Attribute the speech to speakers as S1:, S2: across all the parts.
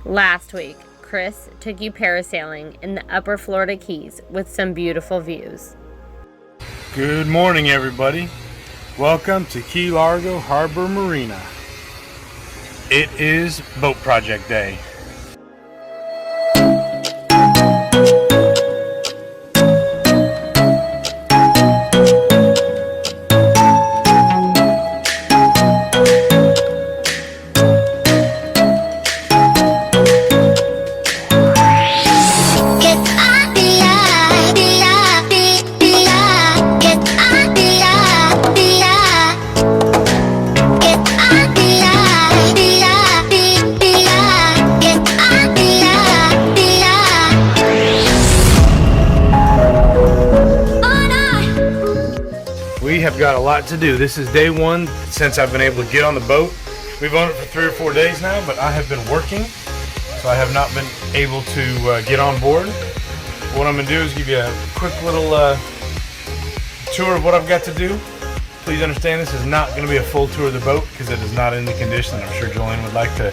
S1: Last week, Chris took you parasailing in the upper Florida Keys with some beautiful views.
S2: Good morning, everybody. Welcome to Key Largo Harbor Marina. It is boat project day. We have got a lot to do. This is day one since I've been able to get on the boat. We've owned it for 3 or 4 days now, but I have been working, so I have not been able to get on board. What I'm going to do is give you a quick little tour of what I've got to do. Please understand this is not going to be a full tour of the boat because it is not in the condition that I'm sure Jolene would like to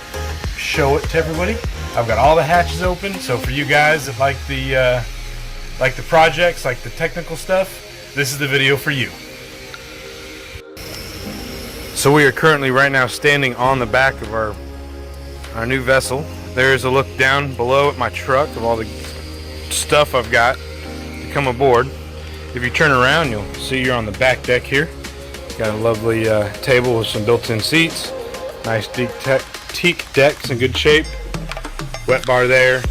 S2: show it to everybody. I've got all the hatches open, so for you guys that like the projects, like the technical stuff, this is the video for you. So we are currently right now standing on the back of our new vessel. There's a look down below at my truck of all the stuff I've got to come aboard. If you turn around, you'll see you're on the back deck here. Got a lovely table with some built-in seats. Nice teak decks in good shape. Wet bar there.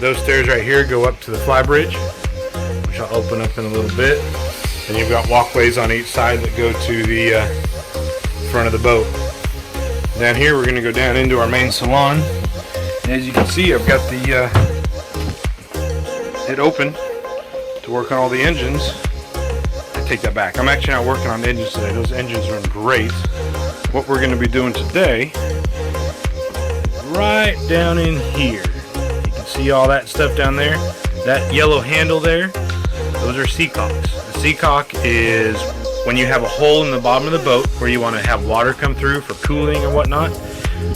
S2: Those stairs right here go up to the fly bridge, which I'll open up in a little bit. And you've got walkways on each side that go to the front of the boat. Down here we're going to go down into our main salon. As you can see, I've got it open to work on all the engines. I take that back. I'm actually not working on the engines today. Those engines run great. What we're going to be doing today, right down in here, you can see all that stuff down there. That yellow handle there, those are seacocks. The seacock is when you have a hole in the bottom of the boat where you want to have water come through for cooling and whatnot.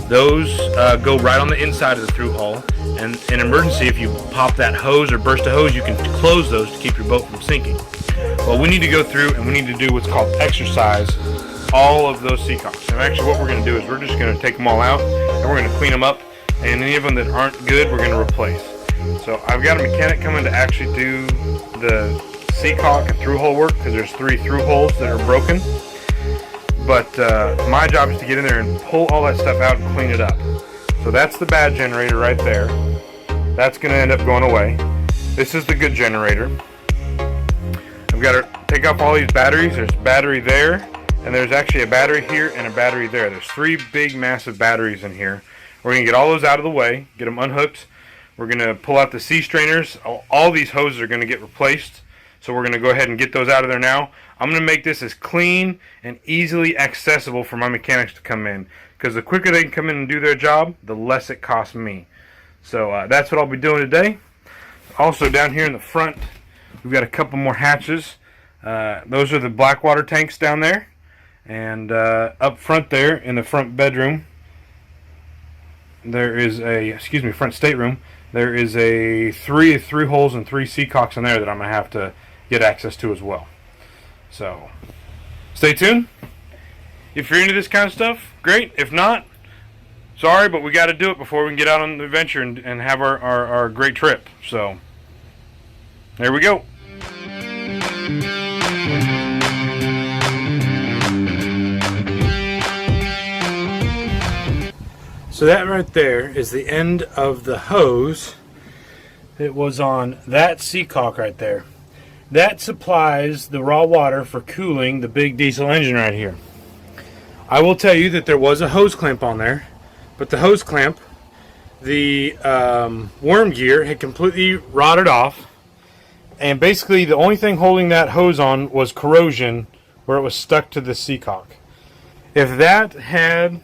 S2: Those go right on the inside of the through hull, and in emergency, if you pop that hose or burst a hose, you can close those to keep your boat from sinking. Well, we need to go through and we need to do what's called exercise all of those seacocks. And actually what we're going to do is we're just going to take them all out and we're going to clean them up, and any of them that aren't good we're going to replace. So I've got a mechanic coming to actually do the seacock and through hole work because there's 3 through holes that are broken. But my job is to get in there and pull all that stuff out and clean it up. So that's the bad generator right there. That's going to end up going away. This is the good generator. I've got to take off all these batteries. There's a battery there, and there's actually a battery here and a battery there. There's 3 big massive batteries in here. We're going to get all those out of the way, get them unhooked. We're going to pull out the sea strainers. All these hoses are going to get replaced. So we're going to go ahead and get those out of there now. I'm going to make this as clean and easily accessible for my mechanics to come in, because the quicker they can come in and do their job, the less it costs me. So that's what I'll be doing today. Also down here in the front, we've got a couple more hatches. Those are the black water tanks down there. And up front there in the front bedroom, there is front stateroom, there is a 3 through holes and 3 seacocks in there that I'm going to have to get access to as well. So stay tuned. If you're into this kind of stuff, great. If not, sorry, but we got to do it before we can get out on the adventure and have our great trip. So there we go. So that right there is the end of the hose that was on that seacock right there. That supplies the raw water for cooling the big diesel engine right here. I will tell you that there was a hose clamp on there, but the hose clamp, the worm gear had completely rotted off, and basically the only thing holding that hose on was corrosion where it was stuck to the seacock. If that had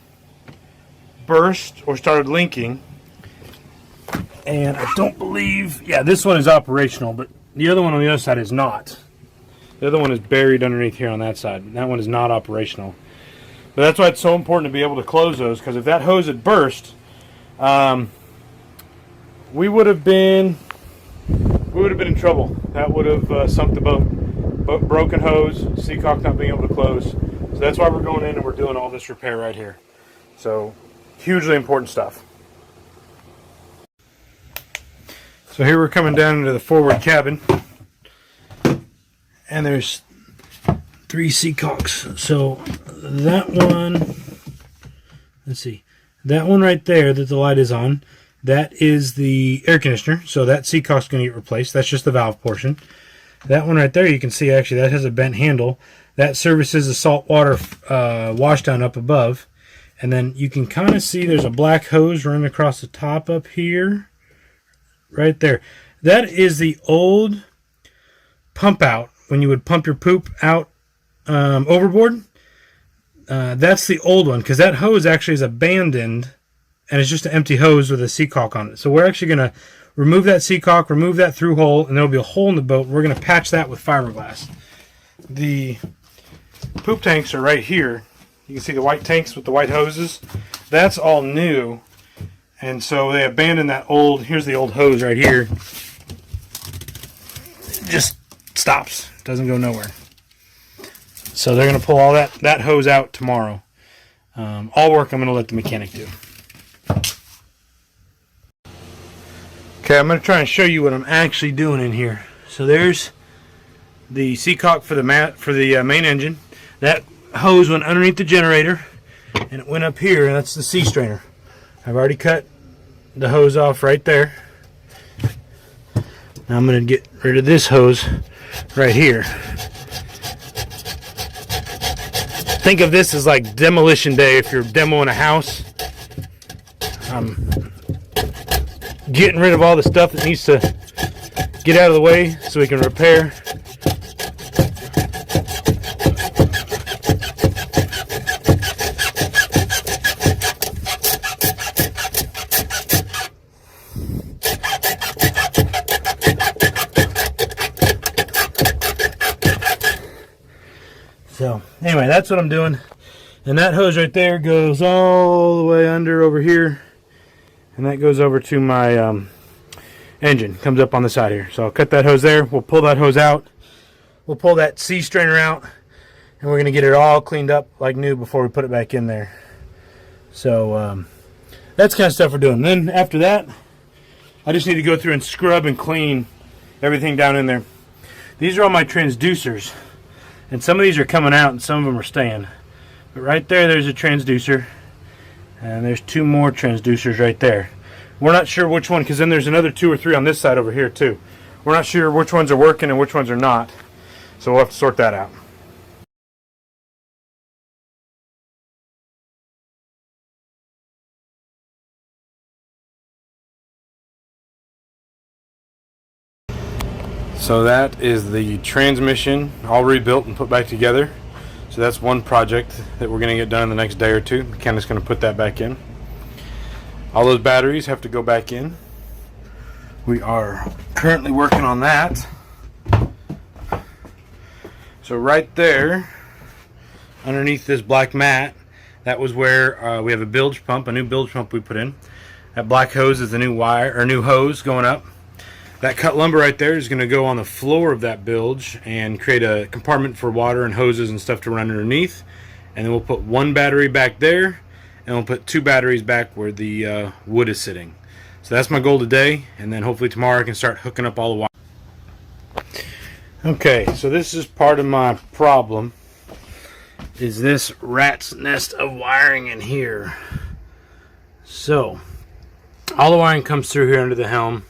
S2: burst or started linking, and I don't believe, yeah, this one is operational, but the other one on the other side is not. The other one is buried underneath here on that side. That one is not operational. But that's why it's so important to be able to close those, because if that hose had burst, we would have been in trouble. That would have sunk the boat. Broken hose, Seacock not being able to close. So that's why we're going in and we're doing all this repair right here. So hugely important stuff. So here we're coming down into the forward cabin, and there's 3 Seacocks. So that one, let's see, that one right there that the light is on, that is the air conditioner. So that Seacock's going to get replaced. That's just the valve portion. That one right there, you can see actually that has a bent handle. That services the saltwater washdown up above. And then you can kind of see there's a black hose running across the top up here. Right there. That is the old pump out when you would pump your poop out overboard. That's the old one, because that hose actually is abandoned and it's just an empty hose with a Seacock on it. So we're actually going to remove that Seacock, remove that through hole, and there'll be a hole in the boat. We're going to patch that with fiberglass. The poop tanks are right here. You can see the white tanks with the white hoses. That's all new. And so they abandoned that old, here's the old hose right here. It just stops, doesn't go nowhere. So they're going to pull all that hose out tomorrow. All work I'm going to let the mechanic do. Okay, I'm going to try and show you what I'm actually doing in here. So there's the Seacock for the main engine. That hose went underneath the generator and it went up here, and that's the sea strainer. I've already cut the hose off right there. Now I'm going to get rid of this hose right here. Think of this as like demolition day if you're demoing a house. I'm getting rid of all the stuff that needs to get out of the way so we can repair. So anyway, that's what I'm doing. And that hose right there goes all the way under over here. And that goes over to my engine. Comes up on the side here. So I'll cut that hose there. We'll pull that hose out. We'll pull that sea strainer out. And we're going to get it all cleaned up like new before we put it back in there. So that's the kind of stuff we're doing. Then after that, I just need to go through and scrub and clean everything down in there. These are all my transducers. And some of these are coming out and some of them are staying. But right there's a transducer. And there's 2 more transducers right there. We're not sure which one, because then there's another 2 or 3 on this side over here too. We're not sure which ones are working and which ones are not. So we'll have to sort that out. So that is the transmission all rebuilt and put back together. So that's one project that we're going to get done in the next day or 2. Mechanic's going to put that back in. All those batteries have to go back in. We are currently working on that. So right there, underneath this black mat, that was where we have a bilge pump, a new bilge pump we put in. That black hose is the new wire or new hose going up. That cut lumber right there is going to go on the floor of that bilge and create a compartment for water and hoses and stuff to run underneath. And then we'll put 1 battery back there, and we'll put 2 batteries back where the wood is sitting. So that's my goal today, and then hopefully tomorrow I can start hooking up all the wire. Okay, so this is part of my problem, is this rat's nest of wiring in here. So all the wiring comes through here under the helm.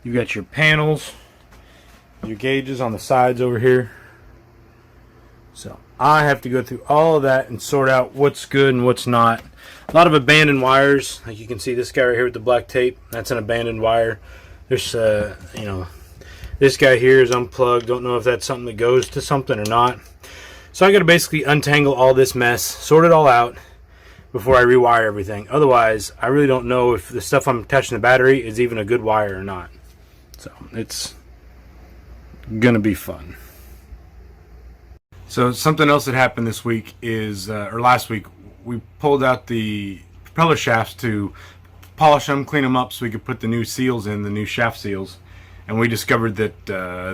S2: You've got your panels, your gauges on the sides over here. So I have to go through all of that and sort out what's good and what's not. A lot of abandoned wires, like you can see this guy right here with the black tape. That's an abandoned wire. There's, you know, this guy here is unplugged. Don't know if that's something that goes to something or not. So I got to basically untangle all this mess, sort it all out before I rewire everything. Otherwise, I really don't know if the stuff I'm attaching to the battery is even a good wire or not. So it's gonna be fun. So something else that happened this week is, or last week, we pulled out the propeller shafts to polish them, clean them up so we could put the new seals in, the new shaft seals. And we discovered that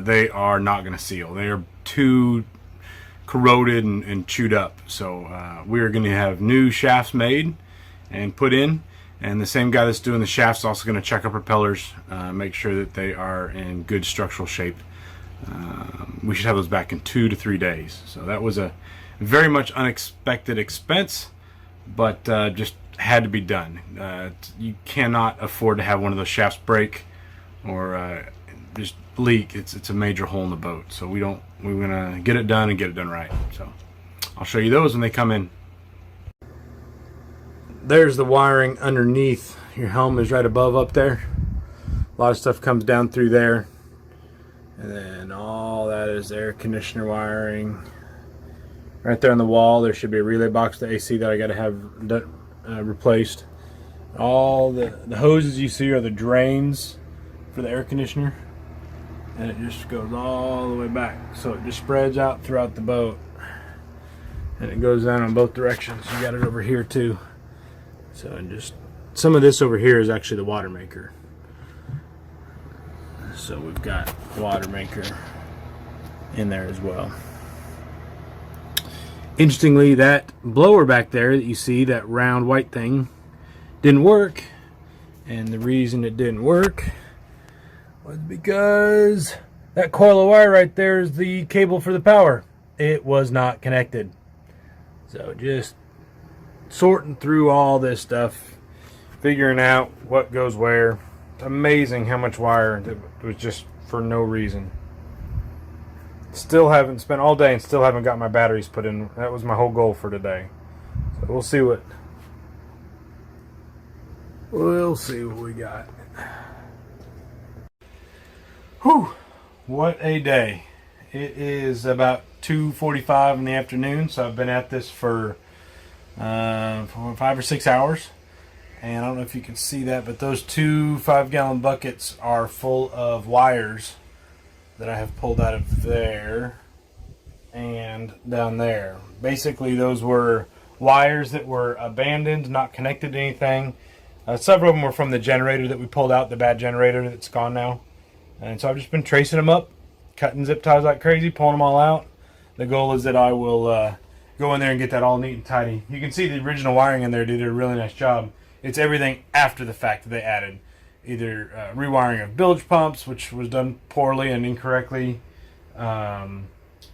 S2: they are not going to seal. They are too corroded and chewed up. So we are going to have new shafts made and put in. And the same guy that's doing the shafts is also going to check our propellers, make sure that they are in good structural shape. We should have those back in 2 to 3 days. So that was a very much unexpected expense, but just had to be done. You cannot afford to have one of those shafts break or just leak. It's a major hole in the boat. So we're gonna get it done and get it done right. So I'll show you those when they come in. There's the wiring underneath. Your helm is right above up there. A lot of stuff comes down through there. And then all that is air conditioner wiring. Right there on the wall, there should be a relay box to AC that I got to have replaced. All the hoses you see are the drains for the air conditioner. And it just goes all the way back. So it just spreads out throughout the boat. And it goes down in both directions. You got it over here too. So and just some of this over here is actually the water maker. So we've got water maker in there as well. Interestingly, that blower back there that you see, that round white thing, didn't work. And the reason it didn't work was because that coil of wire right there is the cable for the power. It was not connected. So just sorting through all this stuff, figuring out what goes where. Amazing how much wire that was just for no reason. Still haven't spent all day and still haven't got my batteries put in. That was my whole goal for today. So we'll see what we got. Whew, what a day. It is about 2:45 in the afternoon, so I've been at this for 5 or 6 hours. And I don't know if you can see that, but those 2 5-gallon buckets are full of wires that I have pulled out of there and down there. Basically, those were wires that were abandoned, not connected to anything. Several of them were from the generator that we pulled out, the bad generator that's gone now. And so I've just been tracing them up, cutting zip ties like crazy, pulling them all out. The goal is that I will go in there and get that all neat and tidy. You can see the original wiring in there did a really nice job. It's everything after the fact that they added. Either rewiring of bilge pumps, which was done poorly and incorrectly, adding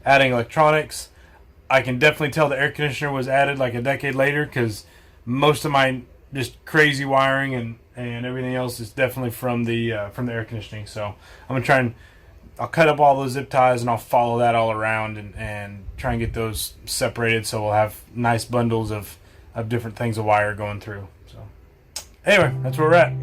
S2: electronics. I can definitely tell the air conditioner was added like a decade later, because most of my just crazy wiring and everything else is definitely from the air conditioning. So I'm gonna try and I'll cut up all those zip ties and I'll follow that all around and try and get those separated so we'll have nice bundles of different things of wire going through. So anyway, that's where we're at.